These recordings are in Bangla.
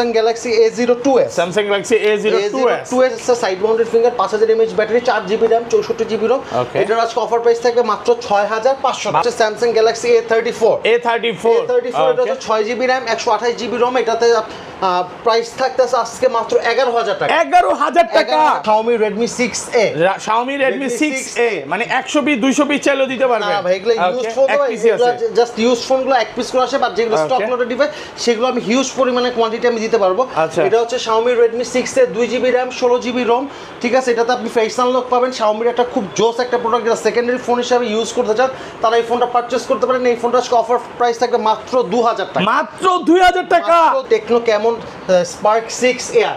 Samsung Galaxy A02s। Samsung Galaxy A02s side mounted finger, 5000 mAh battery, 4GB RAM, 64GB ROM। এটার আজকে অফার প্রাইস থাকবে মাত্র 6500 টাকা। স্যামসাং গ্যালাক্সি A34 এটা হচ্ছে 6GB RAM, 128GB ROM। এটাতে প্রাইস থাকতেছে আজকে মাত্র 11000 টাকা। 11000 টাকা। Xiaomi Redmi 6A, Xiaomi Redmi 6A মানে 100 পিস 200 পিস চাইলেও দিতে পারবে না ভাই, এগুলো ইউজ ফোন, এগুলো জাস্ট ইউজ ফোনগুলো এক পিস করে আসে, বাট যেগুলো স্টক লটের ডিভাইস সেগুলো আমি হিউজ পরিমাণে কোয়ান্টিটি আমি দিতে পারবো। এটা হচ্ছে Xiaomi Redmi 6A, 2GB RAM, 16GB ROM, ঠিক আছে। এটাতে আপনি ফেস আনলক পাবেন। Xiaomi একটা খুব জোস একটা প্রোডাক্ট, যেটা সেকেন্ডারি ফোন হিসেবে ইউজ করতে চান তারা এই ফোনটা পারচেজ করতে পারেন। এই ফোনটা আজকে অফার প্রাইস থাকবে মাত্র 2000 টাকা। মাত্র 2000 টাকা। টেকনো ক্যামন Spark 6 Air,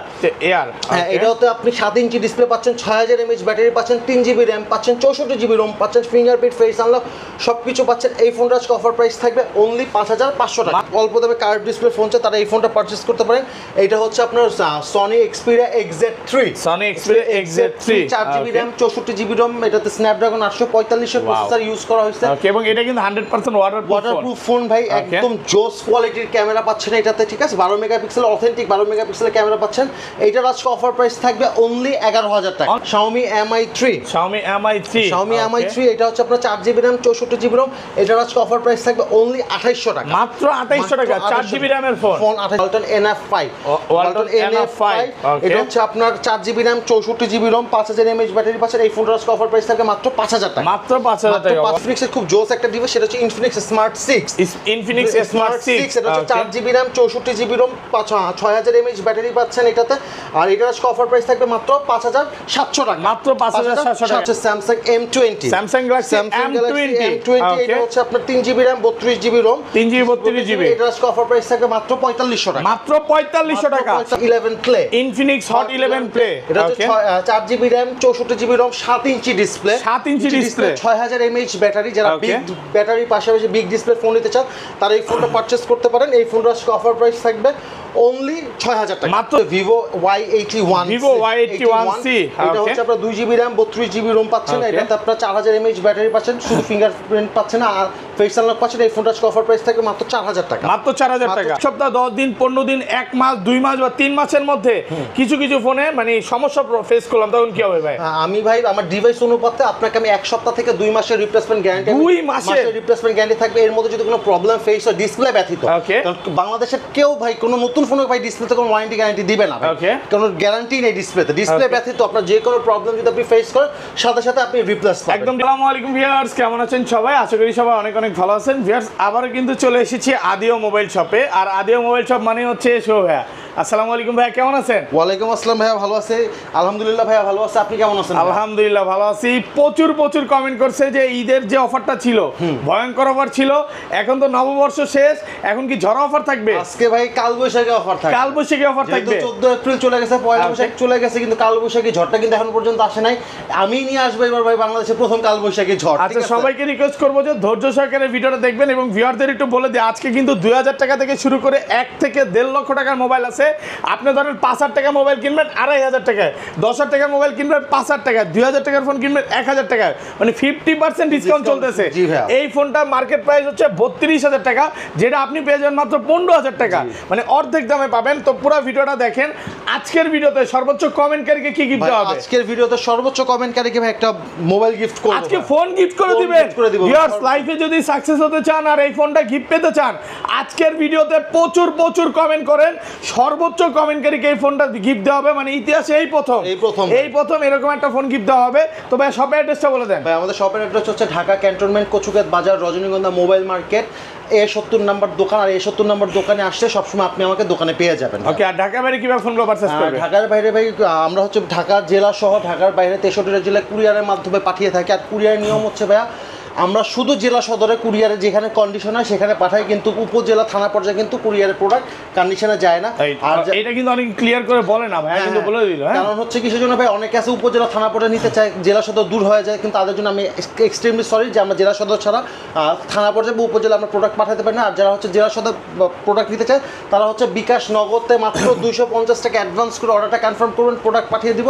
হ্যাঁ, এটাতে আপনি 7 ইঞ্চি ডিসপ্লে পাচ্ছেন, 6000 mAh ব্যাটারি পাচ্ছেন, 3GB RAM পাচ্ছেন, 64GB ROM পাচ্ছেন, ফিঙ্গারপ্রিন্ট, ফেস আনলক সবকিছু পাচ্ছেন। এই ফোনটা আজকে অফার প্রাইস থাকবে অনলি 5500 টাকা। অল্প দামে কার্ভ ডিসপ্লে ফোন চায় তারা এই ফোনটা পারচেজ করতে পারেন। এটা হচ্ছে আপনার Sony Xperia XZ3, 4GB RAM, 64GB ROM। এটাতে স্ন্যাপড্রাগন 845 এর প্রসেসর ইউজ করা হয়েছে এবং এটা কিন্তু 100% ওয়াটারপ্রুফ ফোন ভাই। একদম জোস কোয়ালিটির ক্যামেরা পাচ্ছেন এটাতে, ঠিক আছে। 12 মেগাপিক্সেল অথেন্টিক 12 মেগাপিক্সেলের ক্যামেরা পাচ্ছেন। এইটার আজকে অফার প্রাইস থাকবে অনলি 11000 টাকা। Xiaomi Mi3 এটা হচ্ছে আপনার 4GB RAM, 64GB ROM। এটার আজকে অফার প্রাইস থাকবে অনলি 2800 টাকা। মাত্র 2800 টাকা 4GB RAM এর ফোন। Walton NF5 এটা হচ্ছে আপনার 4GB RAM, 64GB ROM, 5000 mAh battery পাচ্ছেন। এই ফোনটার আজকে অফার প্রাইস থাকবে মাত্র 5000 টাকা। মাত্র 5000 টাকা। Infinix এর খুব জোস একটা ডিভাইস, সেটা হচ্ছে Infinix Smart 6। এটা হচ্ছে 4GB RAM, 64GB ROM, 6000 mAh battery পাচ্ছেন এটাতে। আর এটার আজকে অফার প্রাইস থাকবে মাত্র 5700 টাকা। মাত্র 5700 টাকা। Samsung M20, Samsung Galaxy M20 এটা হচ্ছে আপনার 3GB RAM, 32GB ROM, 3GB এটার আজকে অফার প্রাইস থাকবে মাত্র 4500 টাকা। মাত্র 4500 টাকা। 11 Play, Infinix Hot 11 Play এটা হচ্ছে 4GB RAM, 64GB ROM, 7 inch display, 6000 mAh battery. যারা বিগ ব্যাটারির পাশাপাশি বিগ ডিসপ্লে ফোন নিতে চান তারা এই ফোনটা পারচেজ করতে পারেন। এই ফোনটার আজকে অফার প্রাইস থাকবে অনলি 6000 টাকা। মাত্র Vivo Y81C, এটা হচ্ছে আপনার 2GB RAM, 32GB ROM পাচ্ছেন। এটাতে আপনার 4000 mAh ব্যাটারি পাচ্ছেন, শুধু ফিঙ্গারপ্রিন্ট পাচ্ছেন আর ফেস আনলক পাচ্ছেন। এই ফোনটার আজকে অফার প্রাইস থাকবে মাত্র 4000 টাকা। মাত্র 4000 টাকা। সপ্তাহ 10 দিন 15 দিন 1 মাস 2 মাস বা 3 মাসের মধ্যে কিছু কিছু ফোনে মানে সমস্যা ফেস করলাম, তখন কি হবে ভাই? আমি ভাই আমার ডিভাইস অনুপাতে আপনাকে আমি 1 সপ্তাহ থেকে 2 মাসের রিপ্লেসমেন্ট গ্যারান্টি, 2 মাসের রিপ্লেসমেন্ট গ্যারান্টি থাকবে। এর মধ্যে যদি কোনো প্রবলেম ফেস হয় ডিসপ্লে ব্যতীত, কারণ বাংলাদেশের কেউ ভাই কোনো নতুন ফোনে ভাই ডিসপ্লেতে কোনো ওয়ারেন্টি গ্যারান্টি দিবে না, কোনো গ্যারান্টি নেই ডিসপ্লেতে। ডিসপ্লে ব্যতীত আপনার যে কোনো প্রবলেম যদি আপনি ফেস করেন সাথে সাথে আপনি রিপ্লেস পাবেন। একদম। আসসালামু আলাইকুম ভিউয়ার্স, কেমন আছেন সবাই? আশা করি সবাই অনেক অনেক ভালো আছেন। ভিউয়ার্স আবারও কিন্তু চলে এসেছি আদিও মোবাইল শপে। আর আদিও মোবাইল শপ মানে হচ্ছে শো ভাইয়া। আসসালামু আলাইকুম ভাইয়া, কেমন আছেন? ওয়ালাইকুম আসসালাম ভাইয়া, ভালো আছে আলহামদুলিল্লাহ। ভাইয়া ভালো আছে, আপনি কেমন আছেন? আলহামদুলিল্লাহ ভালো আছি। প্রচুর কমেন্ট করছে যে ঈদের যে অফারটা ছিল ভয়ঙ্কর অফার ছিল, এখন তো নববর্ষ শেষ, এখন কি ঝড় অফার থাকবে? আজকে ভাই কালবৈশাখী অফার থাকবে। কালবৈশাখী অফার থাকবে। 14 এপ্রিল চলে গেছে, পয়লা বৈশাখ চলে গেছে, কিন্তু কালবৈশাখী ঝড়টা কিন্তু এখন পর্যন্ত আসে নাই। আমি নিয়ে আসবো এবার ভাই বাংলাদেশের প্রথম কালবৈশাখী ঝড়। আচ্ছা, সবাইকে রিকোয়েস্ট করবো যে ধৈর্য সহকারে ভিডিওটা দেখবেন এবং ভিউয়ারদের একটু বলে দিই আজকে কিন্তু 2000 টাকা থেকে শুরু করে 1 থেকে 1.5 লক্ষ টাকার মোবাইল আছে। আপনি ধরেন 5000 টাকা মোবাইল কিনবেন 2500 টাকায়, 10000 টাকার মোবাইল কিনবেন 5000 টাকায়, 2000 টাকার ফোন কিনবেন 1000 টাকায়, মানে 50% ডিসকাউন্ট চলতেছে। এই ফোনটা মার্কেট প্রাইস হচ্ছে 32000 টাকা, যেটা আপনি পেয়ে যাবেন মাত্র 15000 টাকা, মানে অর্ধেক দামে পাবেন। তো পুরো ভিডিওটা দেখেন। আজকের ভিডিওতে সর্বোচ্চ কমেন্টকারীকে কি গিফট দেওয়া হবে? আজকের ভিডিওতে সর্বোচ্চ কমেন্টকারীকে ভাই একটা মোবাইল গিফট করব। আজকে ফোন গিফট করে দিবেন। ভিউয়ার্স লাইফে যদি সাকসেস হতে চান আর এই ফোনটা গিফট পেতে চান, আজকের ভিডিওতে প্রচুর কমেন্ট করেন। সর্বোচ্চ কমেন্টকারীকে এই ফোনটা গিফট দেওয়া হবে, মানে ইতিহাসে এই প্রথম এরকম একটা ফোন গিফট দেওয়া হবে। তো ভাই শপের অ্যাড্রেসটা বলে দেন। ভাই আমাদের শপের অ্যাড্রেস হচ্ছে ঢাকা ক্যান্টনমেন্ট, কচুকাত বাজার, রজনীগন্ধা মোবাইল মার্কেট, A70 নাম্বার দোকান। আর A70 নাম্বার দোকানে আসলে সবসময় আপনি আমাকে দোকানে পেয়ে যাবেন। ওকে। আর ঢাকার বাইরে কিভাবে ফোনগুলো পারচেজ করবে? ঢাকার বাইরে ভাই আমরা হচ্ছে ঢাকা জেলা সহ ঢাকার বাইরে 63টা জেলায় কুরিয়ারের মাধ্যমে পাঠিয়ে থাকি। আর কুরিয়ারের নিয়ম হচ্ছে ভাইয়া আমরা শুধু জেলা সদরে কুরিয়ারে যেখানে কন্ডিশন হয় সেখানে পাঠাই, কিন্তু উপজেলা থানা পর্যায়ে কিন্তু কুরিয়ারের প্রোডাক্ট কন্ডিশনে যায় না। আর এটা কিন্তু অনেক ক্লিয়ার করে বলে না ভাই, কিন্তু বলে দিল। কারণ হচ্ছে কিসের জন্য ভাই, অনেকে আছে উপজেলা থানা পর্যায়ে নিতে চায়, জেলা সদর দূর হয়ে যায়, কিন্তু তাদের জন্য আমি এক্সট্রিমলি সরি যে আমরা জেলা সদর ছাড়া থানা পর্যায়ে বা উপজেলা আমরা প্রোডাক্ট পাঠাতে পারি না। আর যারা হচ্ছে জেলা সদর প্রোডাক্ট নিতে চায় তারা হচ্ছে বিকাশ নগদে মাত্র 250 টাকা অ্যাডভান্স করে অর্ডারটা কনফার্ম করবেন, প্রোডাক্ট পাঠিয়ে দিব।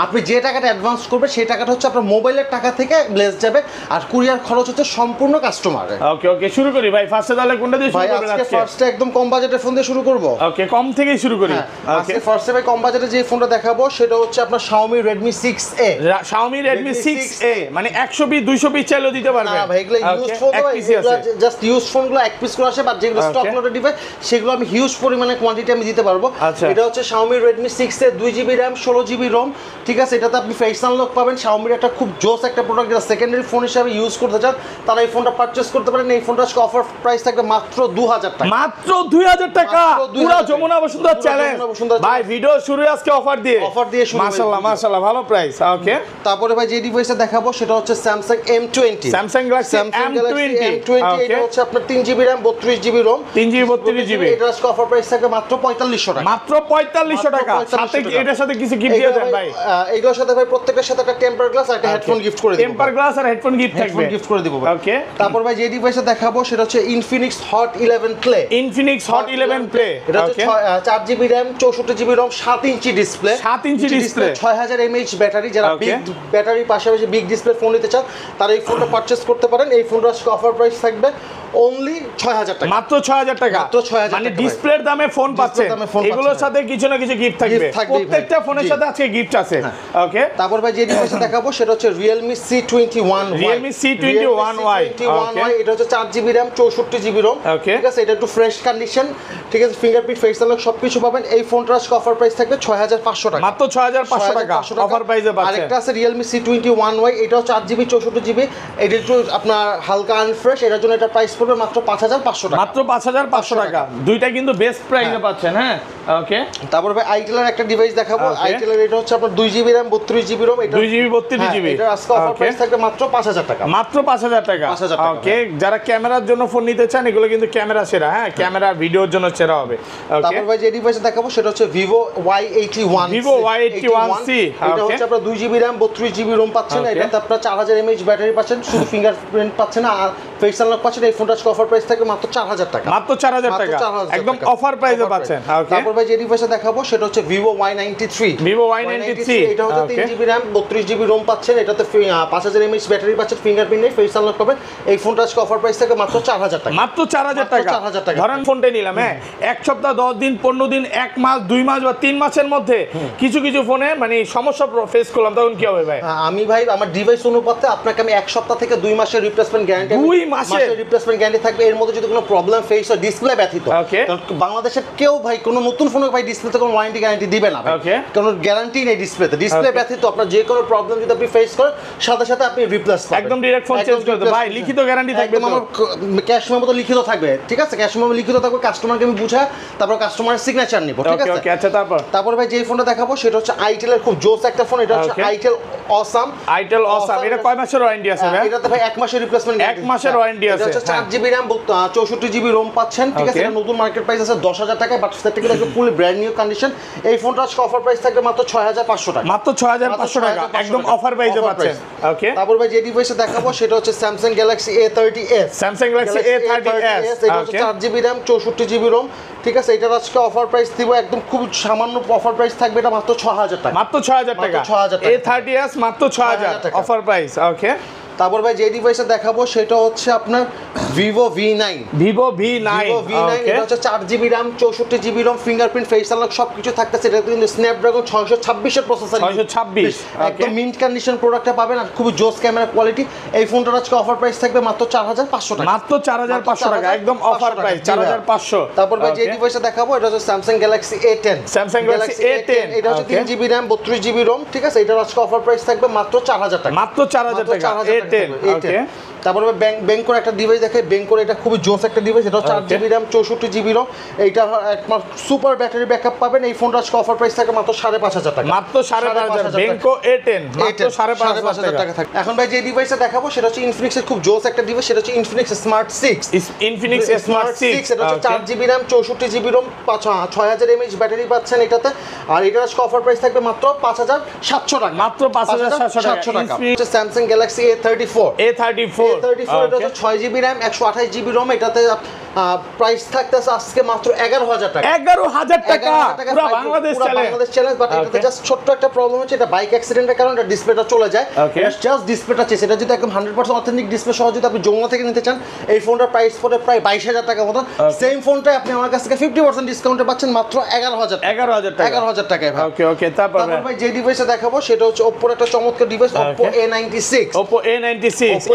আপনি যে টাকাটা অ্যাডভান্স করবেন সেই টাকাটা হচ্ছে আপনার মোবাইলের টাকা থেকে লেস যাবে। আর কুরিয়ার খরচ হচ্ছে সম্পূর্ণ কাস্টমার। ওকে ওকে, শুরু করি ভাই। ফার্স্টে তাহলে কোনটা দিয়ে শুরু ভাই করবেন আজকে আজকে? ফার্স্টে একদম কম বাজেটের ফোন দিয়ে শুরু করব। ওকে, কম থেকেই শুরু করি। ওকে, আজকে ফার্স্টে ভাই কম বাজেটে যে ফোনটা দেখাবো সেটা হচ্ছে আপনার Xiaomi Redmi 6A। Xiaomi Redmi 6A মানে 100 পিস 200 পিস চাইলেও দিতে পারবেন। না ভাই এগুলো ইউজ ফোন, এগুলো জাস্ট ইউজ ফোনগুলো এক পিস করে আসে, বাট যেগুলো স্টক লটে ডিভাইস সেগুলো আমি হিউজ পরিমাণে কোয়ান্টিটি আমি দিতে পারবো। এটা হচ্ছে Xiaomi Redmi 6A 2GB RAM 16GB ROM, ঠিক আছে। এটাতে আপনি ফেস আনলক পাবেন। Xiaomi একটা খুব জোস একটা প্রোডাক্ট, যারা সেকেন্ডারি ফোন হিসেবে ইউজ করতে চান তারা এই ফোনটা পারচেজ করতে পারেন। এই ফোনটা অফার প্রাইস থাকবে মাত্র 2000 টাকা। মাত্র 2000 টাকা, পুরো যমুনা বসুন্ধরা চ্যালেঞ্জ ভাই। ভিডিও শুরু আজকে অফার দিয়ে শুরু। মাশাআল্লাহ মাশাআল্লাহ, ভালো প্রাইস। ওকে, তারপরে ভাই যে ডিভাইসটা দেখাবো সেটা হচ্ছে Samsung M20, Samsung Galaxy M20। এটা হচ্ছে আপনার 3GB RAM 32GB ROM, 3GB 32GB। এটার অফার প্রাইস থাকবে মাত্র 4500 টাকা। মাত্র 4500 টাকা। সাথে এটার সাথে কিছু গিফট দিয়ে দেন ভাই? এইগুলোর সাথে ভাই প্রত্যেকটার সাথে একটা টেম্পার গ্লাস আর একটা হেডফোন গিফট করে দেব। টেম্পার গ্লাস আর হেডফোন গিফট থাকবে, গিফট করে দেব ভাই। ওকে, তারপর ভাই যে ডিভাইসটা দেখাবো সেটা হচ্ছে Infinix Hot 11 Play। Infinix Hot 11 Play, এটা হচ্ছে 4GB RAM 64GB ROM 7 inch display, 7 inch display, 6000 mAh battery. যারা বিগ ব্যাটারির পাশাপাশি বিগ ডিসপ্লে ফোন নিতে চান তারা এই ফোনটা পারচেজ করতে পারেন। এই ফোনটার অফার প্রাইস থাকবে অনলি 6000 টাকা। মাত্র 6000 টাকা, মাত্র 6000 মানে টাকা। ডিসপ্লের দামে ফোন পাচ্ছেন। এগুলোর সাথে কিছু না কিছু গিফট থাকবে, প্রত্যেকটা ফোনের সাথে আজকে গিফট আছে। ওকে, তারপর ভাই যে ডিভাইসটা দেখাবো সেটা হচ্ছে Realme C21Y। Realme C21Y, এটা হচ্ছে 4GB RAM 64GB ROM, ঠিক আছে। এটা একটু ফ্রেশ কন্ডিশন, ঠিক আছে। ফিঙ্গারপ্রিন্ট ফেস আনলক সবকিছু পাবেন। এই ফোনটার অফার প্রাইস থাকবে 6500 টাকা। মাত্র 6500 টাকা অফার প্রাইসে পাচ্ছেন। আরেকটা আছে Realme C21Y, এটাও 4GB 64GB। এটা একটু আপনার হালকা আনফ্রেশ, এটার জন্য এটা প্রাইস পড়বে মাত্র 5500 টাকা। মাত্র 5500 টাকা। দুইটা কিন্তু বেস্ট প্রাইসে পাচ্ছেন। হ্যাঁ, ওকে। তারপর ভাই Itel এর একটা ডিভাইস দেখাবো। Itel এর এটা হচ্ছে আপনার 2GB RAM 32GB ROM, এটা 2GB 32GB। এটা আজকে অফার প্রাইস থাকবে মাত্র 5000 টাকা। মাত্র 5000 টাকা। ওকে, যারা ক্যামেরার জন্য ফোন নিতে চান এগুলো কিন্তু ক্যামেরা সেরা। হ্যাঁ, ক্যামেরা ভিডিওর জন্য সেরা হবে। ওকে, তারপর ভাই যে ডিভাইস দেখাবো সেটা হচ্ছে Vivo Y81। Vivo Y81C, এটা হচ্ছে আপনার 2GB RAM 32GB ROM পাচ্ছেন। এটাতে আপনার 4000 mAh ব্যাটারি পাচ্ছেন, শুধু ফিঙ্গারপ্রিন্ট পাচ্ছেন না আর ফেস আনলক পাচ্ছেন। এই ফোনটার অফার প্রাইস থাকবে মাত্র 4000 টাকা। মাত্র 4000 টাকা, একদম অফার প্রাইসে পাচ্ছেন। ওকে, তারপর ভাই যে ডিভাইসটা দেখাবো সেটা হচ্ছে Vivo Y93। Vivo Y93, এটা হচ্ছে 3GB RAM 32GB ROM পাচ্ছেন। এটাতে 5000 mAh ব্যাটারি পাচ্ছেন, ফিঙ্গারপ্রিন্ট নেই, ফেস আনলক পাবেন। এই ফোনটার অফার প্রাইস থাকবে মাত্র 4000 টাকা। মাত্র 4000 টাকা। ধরেন ফোনটা নিলাম, হ্যাঁ, এক সপ্তাহ 10 দিন 15 দিন 1 মাস 2 মাস বা 3 মাসের মধ্যে কিছু কিছু ফোনে মানে সমস্যা ফেস করলাম, তখন কি হবে ভাই? আমি ভাই আমার ডিভাইস অনুপাতে আপনাকে আমি 1 সপ্তাহ থেকে 2 মাসের রিপ্লেসমেন্ট গ্যারান্টি, 2 মাসের রিপ্লেসমেন্ট গ্যারান্টি থাকবে। এর মধ্যে যদি কোনো প্রবলেম ফেস হয় ডিসপ্লে ব্যতীত, কারণ বাংলাদেশের কেউ ভাই কোনো নতুন ফোনে ভাই ডিসপ্লেতে কোনো ওয়ারেন্টি গ্যারান্টি দিবে না, কোনো গ্যারান্টি নেই ডিসপ্লেতে। ডিসপ্লে ব্যতীত আপনার যে কোনো প্রবলেম যদি আপনি ফেস করেন সাথে সাথে আপনি রিপ্লেস পাবেন, একদম ডাইরেক্ট ফোন চেঞ্জ করে দেব ভাই। লিখিত গ্যারান্টি থাকবে, আমার ক্যাশ মেমো তো লিখিত থাকবে, ঠিক আছে। ক্যাশ মেমো লিখিত থাকবে, কাস্টমারকে আমি বুঝা তারপর কাস্টমারের সিগনেচার নিব, ঠিক আছে। ওকে, আচ্ছা। তারপর ভাই যে ফোনটা দেখাবো সেটা হচ্ছে Itel এর খুব জোস একটা ফোন। এটা হচ্ছে Itel Awesome। এটা কয় মাসের ওয়ারেন্টি আছে ভাই? এটাতে ভাই 1 মাসের রিপ্লেসমেন্ট, 1 মাসের ওয়ারেন্টি আছে। এটা হচ্ছে 4GB RAM 64GB ROM পাচ্ছেন, ঠিক আছে। এটা নতুন মার্কেট প্রাইস আছে 10000 টাকা, বাট সেটা কিন্তু একদম ফুল ব্র্যান্ড নিউ কন্ডিশন। এই ফোনটার অফার প্রাইস থাকবে মাত্র 6500 টাকা। মাত্র 6500 টাকা, একদম অফার প্রাইসে পাচ্ছেন। ওকে, তারপর ভাই যে ডিভাইসটা দেখাবো সেটা হচ্ছে Samsung Galaxy A30s। Samsung Galaxy A30s, এটা হচ্ছে 4GB RAM 64GB ROM, ঠিক আছে। এটার আজকে অফার প্রাইস দিব একদম খুব সামান্য অফার প্রাইস থাকবে, এটা মাত্র 6000 টাকা। মাত্র 6000 টাকা। A30s মাত্র 6000 অফার প্রাইস। ওকে, তারপর ভাই যে ডিভাইসটা দেখাবো সেটা হচ্ছে আপনার Vivo V9। এটা হচ্ছে 4GB RAM 64GB ROM, fingerprint face unlock সবকিছু থাকতেছে। এটা কিন্তু Snapdragon 626 এর প্রসেসর, 626, একদম মিন্ট কন্ডিশন প্রোডাক্টটা পাবেন আর খুব জোস ক্যামেরা কোয়ালিটি। এই ফোনটার আজকে অফার প্রাইস থাকবে মাত্র 4500 টাকা। মাত্র 4500 টাকা, একদম অফার প্রাইস 4500। তারপর ভাই যে ডিভাইসটা দেখাবো এটা হচ্ছে Samsung Galaxy A10। এটা হচ্ছে 3GB RAM 32GB ROM, ঠিক আছে। এটার আজকে অফার প্রাইস থাকবে মাত্র 4000 টাকা। মাত্র 4000 টাকা A10। ওকে, তারপরে ব্যাংকোর একটা ডিভাইস দেখে, ব্যাংকোর এটা খুবই জোস একটা ডিভাইস। এটা 4GB RAM 64GB ROM, এইটা একমাত্র সুপার ব্যাটারি ব্যাকআপ পাবেন। এই ফোনটার আজকে অফার প্রাইস থাকে মাত্র 5500 টাকা। মাত্র 5500। ব্যাংকো A10 মাত্র 5500 টাকা। এখন ভাই যে ডিভাইসটা দেখাবো সেটা হচ্ছে Infinix এর খুব জোস একটা ডিভাইস, সেটা হচ্ছে Infinix Smart 6। Infinix Smart 6, এটা হচ্ছে 4GB RAM 64GB ROM, 6000 mAh battery পাচ্ছেন এটাতে। আর এটার আজকে অফার প্রাইস থাকবে মাত্র 5700 টাকা। মাত্র 5700 টাকা। Samsung Galaxy A30 A34 এটা হচ্ছে 6GB RAM 128GB ROM এটাতে প্রাইস থাকতেছে আজকে মাত্র 11000 টাকা 11000 টাকা পুরো বাংলাদেশ চ্যালেঞ্জ বাট এটাতে জাস্ট ছোট্ট একটা প্রবলেম হচ্ছে এটা বাইক অ্যাক্সিডেন্টের কারণে এটা ডিসপ্লেটা চলে যায় এটা জাস্ট ডিসপ্লেটা চেঞ্জ এটা যদি একদম 100% অথেন্টিক ডিসপ্লে সহ যদি আপনি যমুনা থেকে নিতে চান এই ফোনটার প্রাইস পড়ে প্রায় 22000 টাকা মতো সেম ফোনটাই আপনি আমার কাছ থেকে 50% ডিসকাউন্টে পাচ্ছেন মাত্র 11000 টাকায় ভাই ওকে তারপর ভাই যে ডিভাইসে দেখাবো সেটা হচ্ছে Oppo একটা চমৎকার device Oppo A96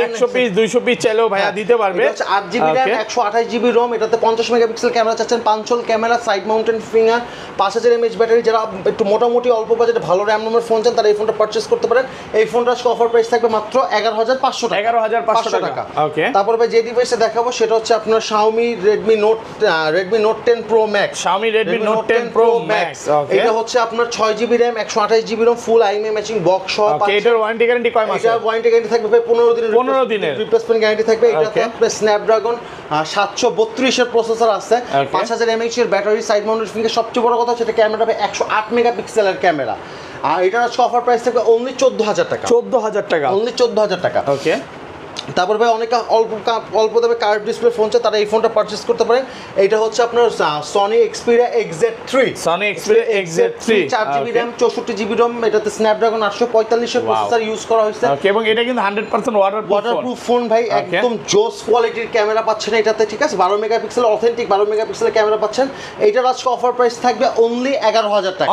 100 piece 200 piece চাইলেও ভাইয়া দিতে পারবে এটা হচ্ছে 8GB RAM 128GB ROM এটাতে 50 মেগাপিক্সেল ক্যামেরা চাচ্ছেন পাঁচল camera side mounted finger 5000 mAh battery যারা একটু মোটামুটি অল্প বাজেটে ভালো RAM রোমের ফোন চান তারা এই ফোনটা পারচেজ করতে পারেন এই ফোনটার অফার প্রাইস থাকবে মাত্র 11500 টাকা ওকে তারপর ভাই যে ডিভাইসে দেখাবো সেটা হচ্ছে আপনার Xiaomi Redmi Note 10 Pro Max এটা হচ্ছে আপনার 6GB RAM 128GB ROM ফুল আইএমএ ম্যাচিং বক্স সহ এটার ওয়ারেন্টি গ্যারান্টি কয় মাস এটার ওয়ারেন্টি গ্যারান্টি থাকবে ভাই 15 দিনের রিপ্লেসমেন্ট গ্যারান্টি থাকবে এটাতে আপনার Snapdragon 732 এর প্রসেসর আছে 5000 mAh এর ব্যাটারি সাইড মাউন্টেড ফিঙ্গার সবচেয়ে বড় কথা হচ্ছে এটা ক্যামেরা হবে 108 মেগাপিক্সেলের ক্যামেরা আর এটার অফার প্রাইস থাকবে অনলি 14000 টাকা অনলি 14000 টাকা ওকে তারপর ভাই অনেক অল্প দামে কার্ভ ডিসপ্লে ফোন চায় তারা এই ফোনটা পারচেজ করতে পারেন এটা হচ্ছে আপনার Sony Xperia XZ3 4GB RAM 64GB ROM এটাতে Snapdragon 845 এর প্রসেসর ইউজ করা হয়েছে ওকে এবং এটা কিন্তু 100% ওয়াটারপ্রুফ ফোন ভাই একদম জোস কোয়ালিটির ক্যামেরা পাচ্ছেন এটাতে ঠিক আছে 12 মেগাপিক্সেল অথেন্টিক 12 মেগাপিক্সেলের ক্যামেরা পাচ্ছেন এইটার আজকে অফার প্রাইস থাকবে অনলি 11000 টাকা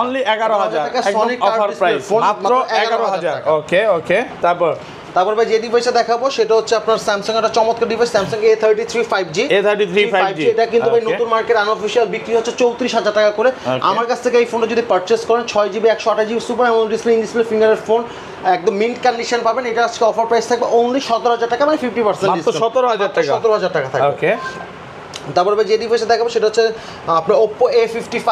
টাকা Sony অফার প্রাইস মাত্র 11000 ওকে তারপর ভাই যে ডিভাইসে দেখাবো সেটা হচ্ছে আপনার স্যামসাং এর একটা চমৎকার ডিভাইস স্যামসাং A33 5G এটা কিন্তু ভাই নতুন মার্কেট আনঅফিশিয়াল বিক্রি হচ্ছে 34000 টাকা করে আমার কাছ থেকে এই ফোনটা যদি পারচেজ করেন 6GB 128GB super AMOLED display in display ফিঙ্গারের ফোন একদম মিন্ট কন্ডিশন পাবেন এটা আজকে অফার প্রাইস থাকবে অনলি 17000 টাকা মানে 50% মাত্র 17000 টাকা থাকবে ওকে তারপর যে ডিভাইসে দেখাবো সেটা হচ্ছে আপনার Oppo A55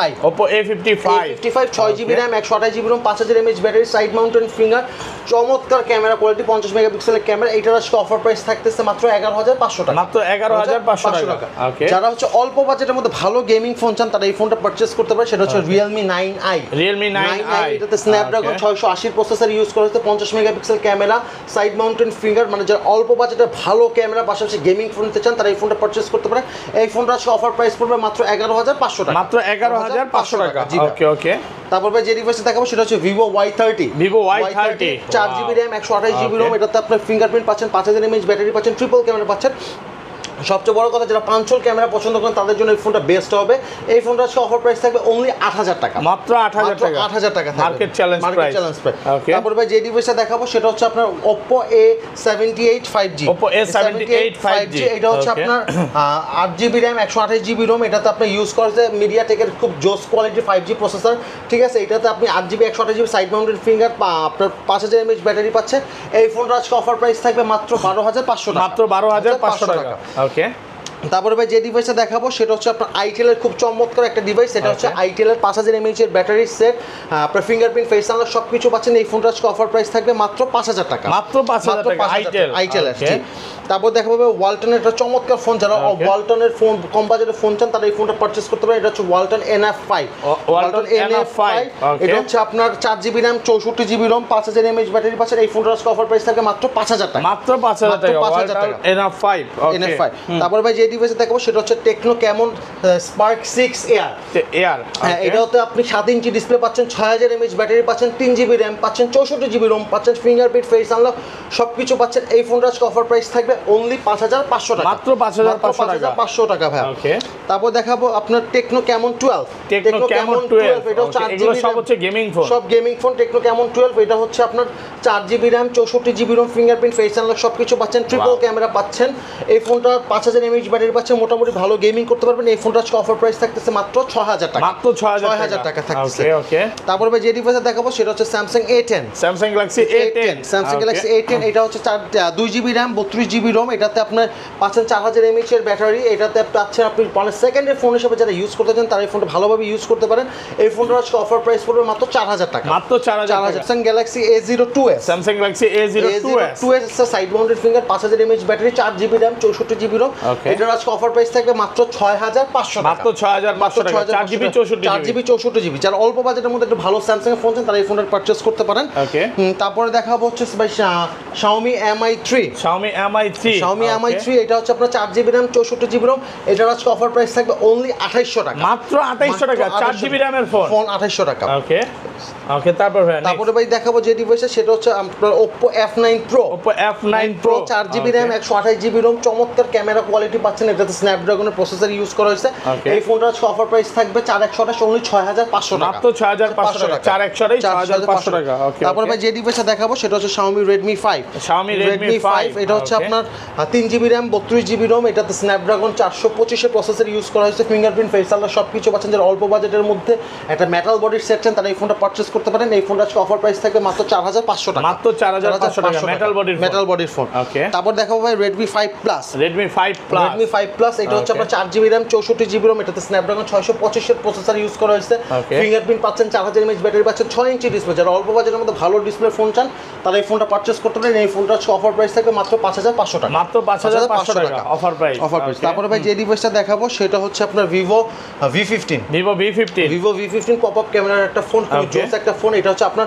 6GB RAM 128GB ROM 5000 mAh battery side mounted finger চমৎকার ক্যামেরা কোয়ালিটি 50 মেগাপিক্সেলের ক্যামেরা এটার আজকে অফার প্রাইস থাকতেছে মাত্র 11500 টাকা মাত্র 11500 টাকা ওকে যারা হচ্ছে অল্প বাজেটের মধ্যে ভালো গেমিং ফোন চান তারা এই ফোনটা পারচেজ করতে পারে সেটা হচ্ছে Realme 9i এটাতে Snapdragon 680 প্রসেসর ইউজ করা হয়েছে 50 megapixel camera side mounted finger মানে যারা অল্প বাজেটের ভালো ক্যামেরা পাশাপাশি গেমিং ফোন নিতে চান তারা এই ফোনটা পারচেজ করতে পারে এই ফোনটা আজকে অফার প্রাইস পড়বে মাত্র 11500 টাকা মাত্র 11500 টাকা ওকে তারপর ভাই যে ডিভাইসে দেখাবো সেটা হচ্ছে Vivo Y30 4GB RAM 128GB ROM এটাতে আপনার ফিঙ্গারপ্রিন্ট পাচ্ছেন 5000 mAh ব্যাটারি পাচ্ছেন ট্রিপল ক্যামেরা পাচ্ছেন সবচেয়ে বড় কথা যারা পাঁচল ক্যামেরা পছন্দ করেন তাদের জন্য এই ফোনটা বেস্ট হবে এই ফোনটা আজকে অফার প্রাইস থাকবে অনলি 8000 টাকা মাত্র 8000 টাকা মার্কেট চ্যালেঞ্জ প্রাইস ওকে তারপর ভাই যে ডিভাইসটা দেখাবো সেটা হচ্ছে আপনার Oppo A78 5G এটা হচ্ছে আপনার 8GB RAM 128GB ROM এটাতে আপনি ইউজ করতে MediaTek-এর খুব জোস কোয়ালিটি 5G প্রসেসর ঠিক আছে এটাতে আপনি 8GB 128GB side mounted finger আপনার 5000 mAh ব্যাটারি পাচ্ছেন এই ফোনটা আজকে অফার প্রাইস থাকবে মাত্র 12500 টাকা মাত্র 12500 টাকা ওকে তারপরে ভাই যে ডিভাইসটা দেখাবো সেটা হচ্ছে আপনার আইটেল এর খুব চমৎকার একটা ডিভাইস এটা হচ্ছে আইটেল এর 5000 mAh এর ব্যাটারি সেট আপনার ফিঙ্গারপ্রিন্ট ফেস আনলক সবকিছু পাচ্ছেন এই ফোনটার অফার প্রাইস থাকবে মাত্র 5000 টাকা মাত্র 5000 টাকা আইটেল তারপর দেখা পাবে ওয়ালটনের একটা চমৎকার ফোন যারা ওয়ালটনের ফোন কম বাজেটের ফোন চান তারা এই ফোনটা পারচেজ করতে পারেন এটা হচ্ছে ওয়ালটন NF5 এটা হচ্ছে আপনার 4GB RAM 64GB ROM 5000 mAh battery পাচ্ছেন এই ফোনটার অফার প্রাইস থাকবে মাত্র 5000 টাকা মাত্র 5000 টাকা ওয়ালটন NF5 তারপর ভাই যে ডিভাইসে দেখাবো সেটা হচ্ছে টেকনো ক্যামন স্পার্ক 6 এয়ার হ্যাঁ এটাতে আপনি 7 ইঞ্চি ডিসপ্লে পাচ্ছেন 6000 mAh ব্যাটারি পাচ্ছেন 3GB RAM পাচ্ছেন 64GB ROM পাচ্ছেন ফিঙ্গারপ্রিন্ট ফেস আনলক সবকিছু পাচ্ছেন এই ফোনটার অফার প্রাইস থাকবে অনলি 5500 টাকা মাত্র 5500 টাকা ভাই ওকে তারপর দেখাবো আপনার টেকনো ক্যামন 12 এটা হচ্ছে 8GB সব হচ্ছে গেমিং ফোন সব গেমিং ফোন টেকনো ক্যামন 12 এটা হচ্ছে আপনার 4GB RAM 64GB ROM fingerprint face unlock সবকিছু পাচ্ছেন ট্রিপল ক্যামেরা পাচ্ছেন এই ফোনটা 5000 mAh ব্যাটারি পাচ্ছেন মোটামুটি ভালো গেমিং করতে পারবেন এই ফোনটার অফার প্রাইস থাকতেছে মাত্র 6000 টাকা মাত্র 6000 টাকা থাকছে ওকে তারপর ভাই যে ডিভাইসটা দেখাবো সেটা হচ্ছে Samsung A10 Samsung Galaxy A10 এটা হচ্ছে 2GB RAM 32GB GB ROM, এটাতে আপনার পাচ্ছেন 4000 mAh এর ব্যাটারি, এটাতে পাচ্ছেন আপনি মানে সেকেন্ডের ফোন হিসেবে যারা ইউজ করতে চান তারা এই ফোনটা ভালোভাবে ইউজ করতে পারেন। এই ফোনটার আজকে অফার প্রাইস পড়বে মাত্র 4000 টাকা, মাত্র 4000 টাকা। Samsung Galaxy A02s, Samsung Galaxy A02s side mounted finger, 5000 mAh battery, 4GB RAM, 64GB ROM। এটার আজকে অফার প্রাইস থাকবে মাত্র 6500 টাকা, মাত্র 6500 টাকা, 4GB 64GB। যারা অল্প বাজেটের মধ্যে একটা ভালো স্যামসাং এর ফোন চান তারা এই ফোনটা পারচেজ করতে পারেন। ওকে, তারপরে দেখাবো হচ্ছে ভাই Xiaomi Mi 3। Xiaomi Mi 3, Xiaomi Mi 3 এটা হচ্ছে আপনার 4GB RAM, 64GB ROM। এটার আজকে অফার প্রাইস থাকবে অনলি 2800 টাকা, মাত্র 2800 টাকা, 4GB RAM এর ফোন 2800 টাকা। ওকে ওকে, তারপরে ভাই দেখাবো যে ডিভাইসটা, সেটা হচ্ছে আপনার Oppo F9 Pro। Oppo F9 Pro 4GB RAM, 128GB ROM, চমৎকার ক্যামেরা কোয়ালিটি পাচ্ছেন, এটাতে স্ন্যাপড্রাগনের প্রসেসর ইউজ করা হয়েছে। এই ফোনটার আজকে অফার প্রাইস থাকবে 4128, অনলি 6500 টাকা, মাত্র 6500 টাকা, 6500 টাকা। ওকে, তারপরে ভাই যে ডিভাইসটা দেখাবো সেটা হচ্ছে Xiaomi Redmi 5। Xiaomi Redmi 5 এটা হচ্ছে আপনার 3GB RAM, 32GB ROM, এটাতে স্ন্যাপড্রাগন 425 এর প্রসেসর ইউজ করা হয়েছে, ফিঙ্গারপ্রিন্ট, ফেস আনলক সবকিছু পাচ্ছেন। যারা অল্প বাজেটের মধ্যে একটা মেটাল বডির সেট চান তারা এই ফোনটা পারচেজ করতে পারেন। এই ফোনটা আজকে অফার প্রাইস থাকবে মাত্র 4500 টাকা, মাত্র 4500 টাকা, মেটাল বডির ফোন। ওকে, তারপর দেখাবো ভাই Redmi 5 Plus। Redmi 5 Plus এটা হচ্ছে আপনার 4GB RAM, 64GB ROM, এটাতে স্ন্যাপড্রাগন 625 এর প্রসেসর ইউজ করা হয়েছে, ফিঙ্গারপ্রিন্ট পাচ্ছেন, 4000 mAh ব্যাটারি পাচ্ছেন, 6 ইঞ্চি ডিসপ্লে। যারা অল্প বাজেটের মধ্যে ভালো ডিসপ্লে ফোন চান তারা এই ফোনটা পারচেজ করতে পারেন। এই ফোনটা আজকে অফার প্রাইস থাকবে মাত্র 5500 টাকা, মাত্র 5500 টাকা অফার প্রাইস। তারপরে ভাই যে ডিভাইসটা দেখাবো সেটা হচ্ছে আপনার Vivo V15। Vivo V15 popup ক্যামেরার একটা ফোন, খুব জোস একটা ফোন। এটা হচ্ছে আপনার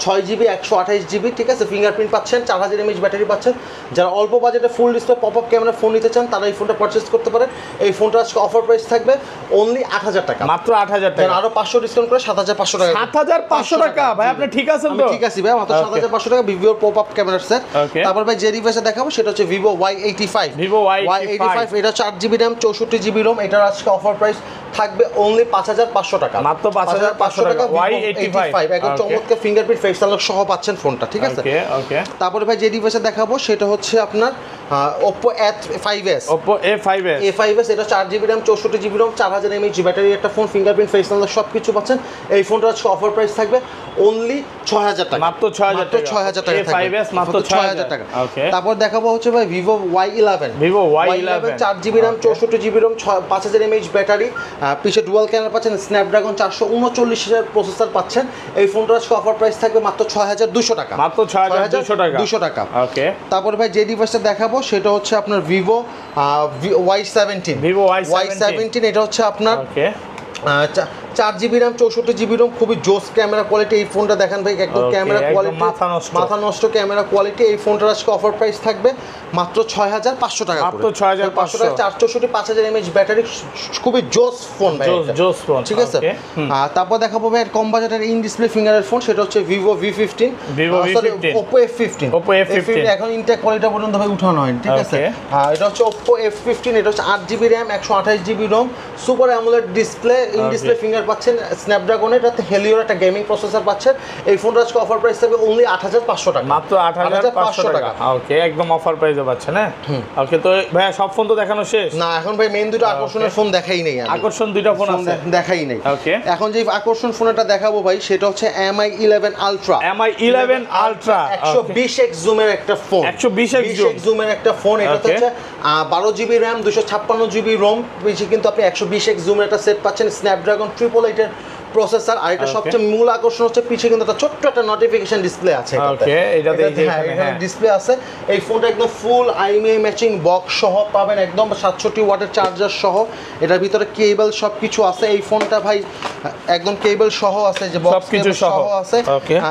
6GB 128GB, ঠিক আছে, ফিঙ্গারপ্রিন্ট পাচ্ছেন, 4000 mAh ব্যাটারি পাচ্ছেন। যারা অল্প বাজেটে full display popup camera phone নিতে চান তারা এই ফোনটা পারচেজ করতে পারেন। এই ফোনটা আজকে অফার প্রাইস থাকবে অনলি 8000 টাকা, মাত্র 8000 টাকা, আরো 500 ডিসকাউন্ট করে 7500 টাকা। 7500 টাকা ভাই, আপনি ঠিক আছেন তো? ঠিক আছে ভাই, মাত্র 7500 টাকা Vivo পপআপ ক্যামেরার সেট। তারপর ভাই যে ডিভাইসটা দেখাবো সেটা হচ্ছে Vivo Y85। Y85 এটা 4GB RAM, 64GB ROM, এটার আজকে অফার প্রাইস থাকবে অনলি 5500 টাকা, মাত্র 5500 টাকা। Y85 একদম চমৎকার ফিঙ্গারপ্রিন্ট, ফেস আনলক সহ পাচ্ছেন ফোনটা, ঠিক আছে। ওকে, তারপরে ভাই যে ডিভাইসটা দেখাবো সেটা হচ্ছে আপনার Oppo A5s। Oppo A5s এটা 4GB RAM, 64GB ROM, 4000 mAh battery একটা ফোন, ফিঙ্গারপ্রিন্ট, ফেস আনলক সবকিছু পাচ্ছেন। এই ফোনটার আজকে অফার প্রাইস থাকবে অনলি 6000 টাকা, মাত্র 6000 টাকা। A5s মাত্র 6000 টাকা। ওকে, তারপর দেখাবো হচ্ছে ভাই Vivo Y11। 4GB RAM, 64GB ROM, 5000 mAh battery, পিছে ডুয়াল ক্যামেরা পাচ্ছেন, স্ন্যাপড্রাগন 439 এর প্রসেসর পাচ্ছেন। এই ফোনটার আজকে অফার প্রাইস থাকবে মাত্র 6200 টাকা, মাত্র 6200 টাকা। ওকে, তারপর ভাই যে ডিভাইসটা দেখাবো সেটা হচ্ছে আপনার Vivo Y17। এটা হচ্ছে আপনার 4GB RAM, 64GB ROM, খুবই জোস ক্যামেরা কোয়ালিটি। এই ফোনটা দেখেন ভাই, একদম ক্যামেরা কোয়ালিটি মাথা নষ্ট ক্যামেরা কোয়ালিটি। এই ফোনটার আজকে অফার প্রাইস থাকবে মাত্র 6500 টাকা, মাত্র 6500 টাকা, 464 5000 mAh ব্যাটারি, খুবই জোস ফোন ভাই, জোস ফোন, ঠিক আছে। তারপর দেখাবো ভাই কম বাজেটের ইন ডিসপ্লে ফিঙ্গারের ফোন, সেটা হচ্ছে Vivo V15। Oppo F15 এখন ইনটেক কোয়ালিটি পর্যন্ত ভাই উঠানো হয়, ঠিক আছে। এটা হচ্ছে Oppo F15, এটা হচ্ছে 8GB RAM, 128GB ROM, super AMOLED display, in display finger পাচ্ছেন, স্ন্যাপড্রাগনের এটাতে হেলিওর একটা গেমিং প্রসেসর পাচ্ছেন। এই ফোনটার আজকে অফার প্রাইস থাকবে অনলি 8500 টাকা, মাত্র 8500 টাকা। ওকে, একদম অফার প্রাইসে পাচ্ছেন। হ্যাঁ, ওকে, তো ভাই সব ফোন তো দেখানো শেষ না? এখন ভাই মেইন দুটো আকর্ষণের ফোন দেখাই নেই, আকর্ষণ দুইটা ফোন আছে, দেখাই নেই। ওকে, এখন যে আকর্ষণ ফোনটা দেখাবো ভাই সেটা হচ্ছে Mi 11 Ultra। 120x জুমের একটা ফোন, 120x জুমের একটা ফোন। এটা হচ্ছে 12GB RAM, 256GB ROM, কিন্তু আপনি 120x জুমের একটা সেট পাচ্ছেন, স্ন্যাপড্রাগন 888 এর প্রসেসর। আর এটা সবচেয়ে মূল আকর্ষণ হচ্ছে পিছে কিন্তু একটা ছোট্ট একটা নোটিফিকেশন ডিসপ্লে আছে, ওকে, এটাতে ডিসপ্লে আছে। এই ফোনটা একদম ফুল IMEI ম্যাচিং বক্স সহ পাবেন, একদম 67 ওয়াটের চার্জার সহ, এটার ভিতরে কেবল সবকিছু আছে। এই ফোনটা ভাই একদম কেবল সহ আছে, যে বক্স কেবল সহ আছে।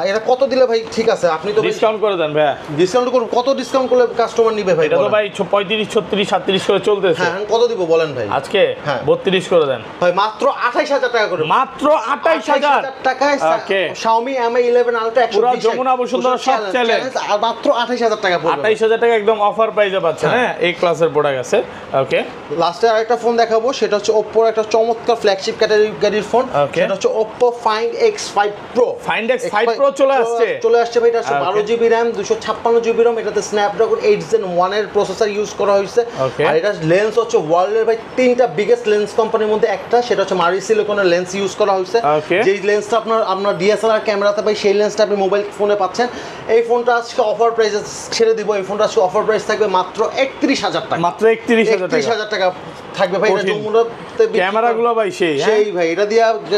এটা কত দিলে ভাই ঠিক আছে? আপনি তো ডিসকাউন্ট করে দেন ভাই, ডিসকাউন্ট করুন। কত ডিসকাউন্ট করলে কাস্টমার নিবে ভাই? এটা তো ভাই 35 36 37 করে চলতেছে। হ্যাঁ, কত দিব বলেন ভাই আজকে? 32 করে দেন ভাই, মাত্র 28000 টাকা করে, মাত্র 28000 টাকায় Xiaomi Mi 11 Ultra 120 পুরো যমুনা বসুন্ধরা সব চ্যালেঞ্জ, আর মাত্র 28000 টাকা পড়বে। 28000 টাকা একদম অফার প্রাইসে পাচ্ছেন। হ্যাঁ, এই ক্লাসের প্রোডাক্ট আছে। ওকে, লাস্টে আরেকটা ফোন দেখাবো, সেটা হচ্ছে Oppo একটা চমৎকার ফ্ল্যাগশিপ ক্যাটাগরির ফোন, সেটা হচ্ছে Oppo Find X5 Pro। Find X5 Pro চলে আসছে ভাই। এটা হচ্ছে 12GB RAM, 256GB ROM, এটাতে Snapdragon 8 Gen 1 এর প্রসেসর ইউজ করা হয়েছে। আর এটা লেন্স হচ্ছে ওয়ার্ল্ডের ভাই 3টা বিগেস্ট লেন্স কোম্পানির মধ্যে একটা, সেটা হচ্ছে মারি সিলিকনের লেন্স ইউজ করা হয়েছে। যেই লেন্সটা আপনার ডিএসএলআর ক্যামেরাতে পাই সেই লেন্সটা আপনি মোবাইল ফোনে পাচ্ছেন। এই ফোনটা আজকে অফার প্রাইসে ছেড়ে দিব। এই ফোনটা আজকে অফার প্রাইস থাকবে মাত্র 31,000 টাকা। মাত্র 31,000 টাকা থাকবে ভাই। এটা ক্যামেরাগুলো ভাই সেই ভাই এটা দিয়া